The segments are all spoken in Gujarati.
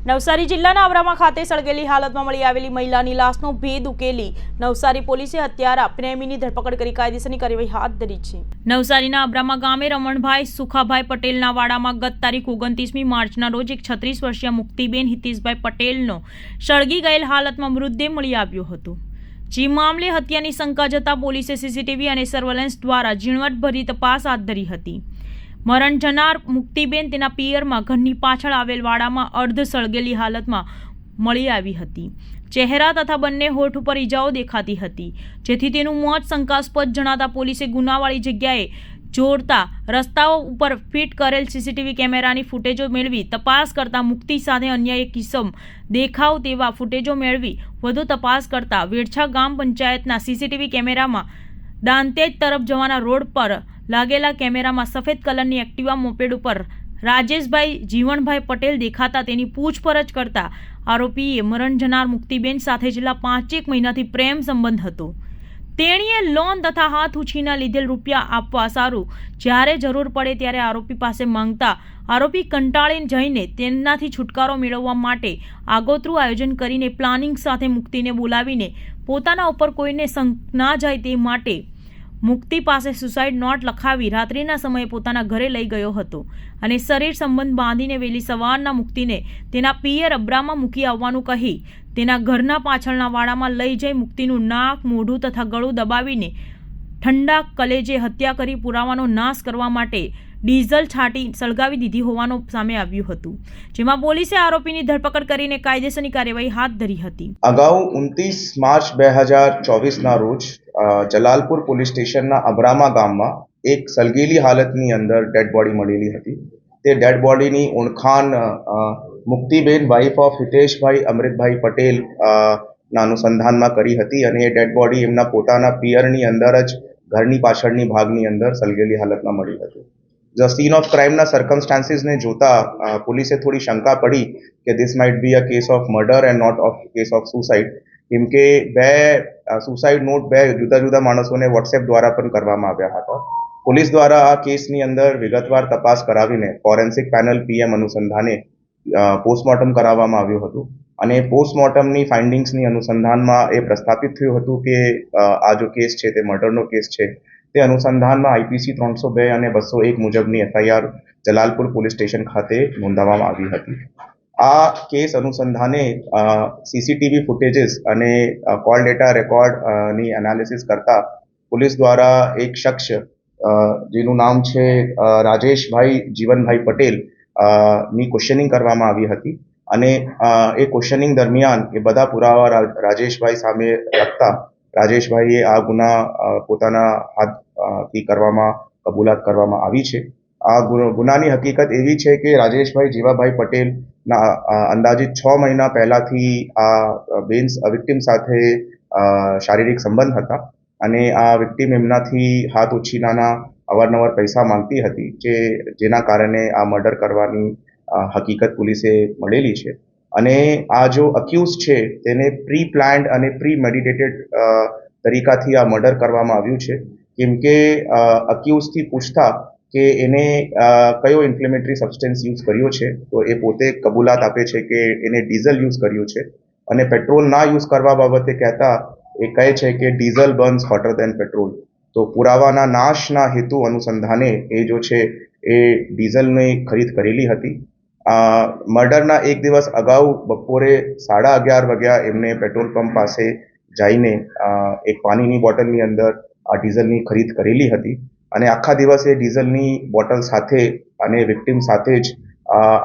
નવસારી જિલ્લાના અબ્રામા ખાતે સળગેલી હાલતમાં મળી આવેલી મહિલાની લાશનો ભેદ ઉકેલી નવસારી પોલીસે હત્યારા પ્રેમીની ધરપકડ કરી કાયદેસરની કાર્યવાહી હાથ ધરી છે। નવસારીના અબ્રામા ગામે રમણભાઈ સુખાભાઈ પટેલના વાડામાં ગત તારીખ 29મી માર્ચના રોજ એક 36 વર્ષીય મુક્તિબેન હિતેશભાઈ પટેલનો સળગી ગયેલ હાલતમાં મૃતદેહ મળી આવ્યો હતો। જે મામલે હત્યાની શંકા જતા પોલીસે સીસીટીવી અને સર્વેલન્સ દ્વારા ઝીણવટભરી તપાસ હાથ ધરી હતી। મરણ જનાર મુક્તિબેન તેના પિયરમાં ઘરની પાછળ આવેલ વાડામાં અર્ધ સળગેલી હાલતમાં મળી આવી હતી। ચહેરા તથા બંને હોઠ ઉપર ઈજાઓ દેખાતી હતી, જેથી તેનું મોત શંકાસ્પદ જણાતા પોલીસે ગુનાવાળી જગ્યાએ જોડતા રસ્તાઓ ઉપર ફિટ કરેલ સીસીટીવી કેમેરાની ફૂટેજો મેળવી તપાસ કરતા મુક્તિ સાથે અન્ય એક કિસ્મ દેખાવ તેવા ફૂટેજો મેળવી વધુ તપાસ કરતા વેડછા ગામ પંચાયતના સીસીટીવી કેમેરામાં દાંતેજ તરફ જવાના રોડ પર લાગેલા કેમેરામાં સફેદ કલરની એક્ટિવા મોપેડ ઉપર રાજેશભાઈ જીવણભાઈ પટેલ દેખાતા તેની પૂછપરછ કરતા આરોપીએ મરણ જનાર મુક્તિબેન સાથે છેલ્લા 5 મહિનાથી પ્રેમ સંબંધ હતો। તેણીએ લોન તથા હાથ ઉછીના લીધેલ રૂપિયા આપવા સારું જ્યારે જરૂર પડે ત્યારે આરોપી પાસે માંગતા આરોપી કંટાળીને જઈને તેનાથી છુટકારો મેળવવા માટે આગોતરું આયોજન કરીને પ્લાનિંગ સાથે મુક્તિને બોલાવીને પોતાના ઉપર કોઈને શંક ના જાય તે માટે મુક્તિ પાસે સુસાઇડ નોટ લખાવી રાત્રિના સમયે પોતાના ઘરે લઈ ગયો હતો અને શરીર સંબંધ બાંધીને વહેલી સવારના મુક્તિને તેના પિયર અબ્રામાં મૂકી આવવાનું કહી તેના ઘરના પાછળના વાડામાં લઈ જઈ મુક્તિનું નાક, મોઢું તથા ગળું દબાવીને ઠંડા કલેજે હત્યા કરી પુરાવાનો નાશ કરવા માટે ડીઝલ છાંટી સળગાવી દીધી હોવાનું સામે આવ્યું હતું, જેમાં પોલીસે આરોપીની ધરપકડ કરીને કાયદેસરની કાર્યવાહી હાથ ધરી હતી। અગાઉ 29 માર્ચ 2024ના રોજ જલાલપુર પોલીસ સ્ટેશનના અબ્રામા ગામમાં એક સળગેલી હાલતની અંદર ડેડ બોડી મળેલી હતી। તે ડેડ બોડીની ઓળખાણ મુક્તિબેન વાઇફ ઓફ હિતેશભાઈ અમૃતભાઈ પટેલ ના અનુસંધાનમાં કરી હતી અને એ ડેડ બોડી એમના પોતાના પિયરની અંદર જ ઘરની પાછળની ભાગની અંદર સળગેલી હાલતમાં મળી હતી। ધ સીન ઓફ ક્રાઇમના સર્કમસ્ટાન્સીસને જોતા પોલીસે થોડી શંકા પડી કે this might be a case of murder and not of case of suicide, કેમ કે સુસાઇડ નોટ બે જુદા જુદા માણસોને વોટ્સએપ દ્વારા પણ કરવામાં આવ્યા હતા। પોલીસ દ્વારા આ કેસની અંદર વિગતવાર તપાસ કરાવીને ફોરેન્સિક પેનલ પીએમ અનુસંધાને પોસ્ટમોર્ટમ કરાવવામાં આવ્યું હતું અને પોસ્ટમોર્ટમની ફાઇન્ડિંગ્સની અનુસંધાનમાં એ પ્રસ્થાપિત થયું હતું કે આ જો કેસ છે તે મર્ડરનો કેસ છે। તે અનુસંધાનમાં આઈપીસી 302 અને 201 મુજબની એફઆઈઆર જલાલપુર પોલીસ સ્ટેશન ખાતે નોંધાવવામાં આવી હતી। આ કેસ અનુસંધાને સીસીટીવી ફૂટેજીસ અને કોલ ડેટા રેકોર્ડની એનાલિસિસ કરતા પોલીસ દ્વારા એક શખ્સ જેનું નામ છે રાજેશભાઈ જીવનભાઈ પટેલ ની ક્વેશ્ચનિંગ કરવામાં આવી હતી અને એ ક્વેશ્ચનિંગ દરમિયાન એ બધા પુરાવા રાજેશભાઈ સામે રાખતા રાજેશભાઈએ આ ગુના પોતાના હાથથી કરવામાં કબૂલાત કરવામાં આવી છે। આ ગુનાની હકીકત એવી છે કે રાજેશભાઈ જીવાભાઈ પટેલના અંદાજિત 6 મહિના પહેલાથી આ વિક્ટિમ સાથે શારીરિક સંબંધ હતા અને આ વિક્ટિમ એમનાથી હાથ ઉછીનાના અવારનવાર પૈસા માંગતી હતી, જેના કારણે આ મર્ડર કરવાની હકીકત પોલીસે મળેલી છે અને આ જો અક્યુઝ છે તેને પ્રી પ્લાન્ડ અને પ્રી મેડિટેટેડ તરીકાથી આ મર્ડર કરવામાં આવ્યું છે, કેમ કે અક્યુઝથી પૂછતા કે એને કયો ઇન્ફ્લેમેટરી સબસ્ટન્સ યુઝ કર્યો છે તો એ પોતે કબૂલાત આપે છે કે એને ડીઝલ યુઝ કર્યું છે અને પેટ્રોલ ના યુઝ કરવા બાબતે કહેતા એ કહે છે કે ડીઝલ બર્ન્સ હોટર દેન પેટ્રોલ। તો પુરાવાના નાશના હેતુ અનુસંધાને એ જો છે એ ડીઝલની ખરીદ કરેલી હતી। મર્ડરના એક દિવસ અગાઉ બપોરે 11:30 વાગ્યા એમને પેટ્રોલ પંપ પાસે જઈને એક પાણીની બોટલની અંદર આ ડીઝલની ખરીદ કરેલી હતી અને આખા દિવસે ડીઝલની બોટલ સાથે અને વિક્ટિમ સાથે જ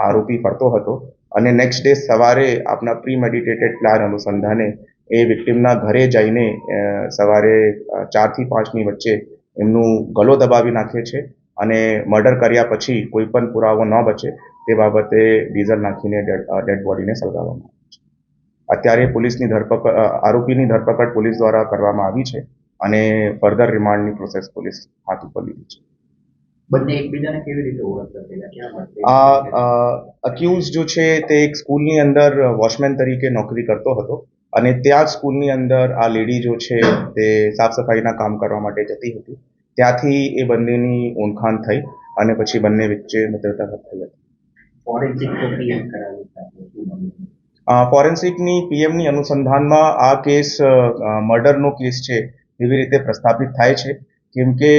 આરોપી ફરતો હતો અને નેક્સ્ટ ડે સવારે આપના પ્રી મેડિટેટેડ પ્લાન અનુસંધાને એ વિક્ટિમના ઘરે જઈને સવારે 4 થી 5ની વચ્ચે એમનું ગળો દબાવી નાખે છે અને મર્ડર કર્યા પછી કોઈ પણ પુરાવો ન બચે તે બાબતે ડીઝલ નાખીને ડેડ બોડીને સળગાવવામાં આવે છે। અત્યારે આરોપીની ધરપકડ પોલીસ દ્વારા કરવામાં આવી છે અને ફર્ધર રિમાન્ડની પ્રોસેસ પોલીસ હાથ ઉપર લીધી છે। બંને એકબીજાને કેવી રીતે ઓળખતા પહેલા ક્યાં મળતા? અક્યુઝ જો છે તે એક સ્કૂલની અંદર વોચમેન તરીકે નોકરી કરતો હતો અને ત્યાં જ સ્કૂલની અંદર આ લેડી જો છે તે સાફ સફાઈના કામ કરવા માટે જતી હતી। ત્યાંથી એ બંનેની ઓળખાણ થઈ અને પછી બંને વચ્ચે મિત્રતા થઈ હતી। ફોરેન્સિક કરાવી ફોરેન્સિકની પીએમની અનુસંધાનમાં આ કેસ મર્ડરનો કેસ છે એવી રીતે પ્રસ્થાપિત થાય છે કેમ કે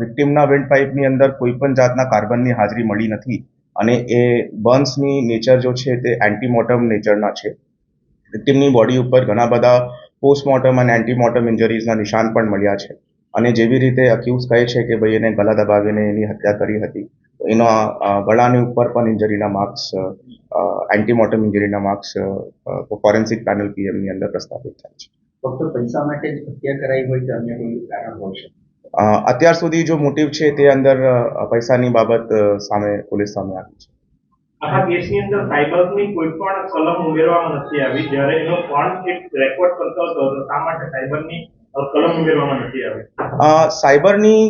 વિક્ટિમના વેન્ટ પાઇપની અંદર કોઈ પણ જાતના કાર્બનની હાજરી મળી નથી અને એ બર્ન્સની નેચર જો છે તે એન્ટીમોર્ટમ નેચરના છે. વિક્ટિમની બોડી ઉપર ઘણા બધા પોસ્ટમોર્ટમ અને એન્ટીમોર્ટમ ઇન્જરીઝના નિશાન પણ મળ્યા છે અને જેવી રીતે અક્યુઝ કહે છે કે ભાઈ એને ગળા દબાવીને એની હત્યા કરી હતી તો એના ગળાની ઉપર પણ ઇન્જરીના માર્ક્સ એન્ટીમોર્ટમ ઇન્જરીના માર્ક્સ ફોરેન્સિક પેનલ પીએમની અંદર પ્રસ્થાપિત થાય છે. ફક્ત પૈસા માટે જ હત્યા કરાઈ હોય કે અન્ય કોઈ કારણ હોય છે? અત્યાર સુધી જો મોટિવ છે તે અંદર પૈસાની બાબત પોલીસ સામે આવી છે. આખા કેસની અંદર સાયબરની કોઈ પણ કલમ ઉમેરવામાં નથી આવી. જ્યારે એનો ફોન એક રેકોર્ડ કરતો હતો તો શા માટે સાયબરની કલમ ઉમેરવામાં નથી આવી? સાયબરની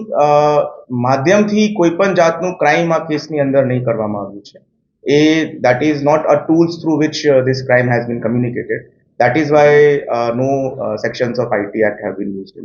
માધ્યમથી કોઈ પણ જાતનું ક્રાઇમ આ કેસની અંદર નહીં કરવામાં આવ્યું છે. that is not a tools through which this crime has been communicated. That is why no sections of IT Act have been used in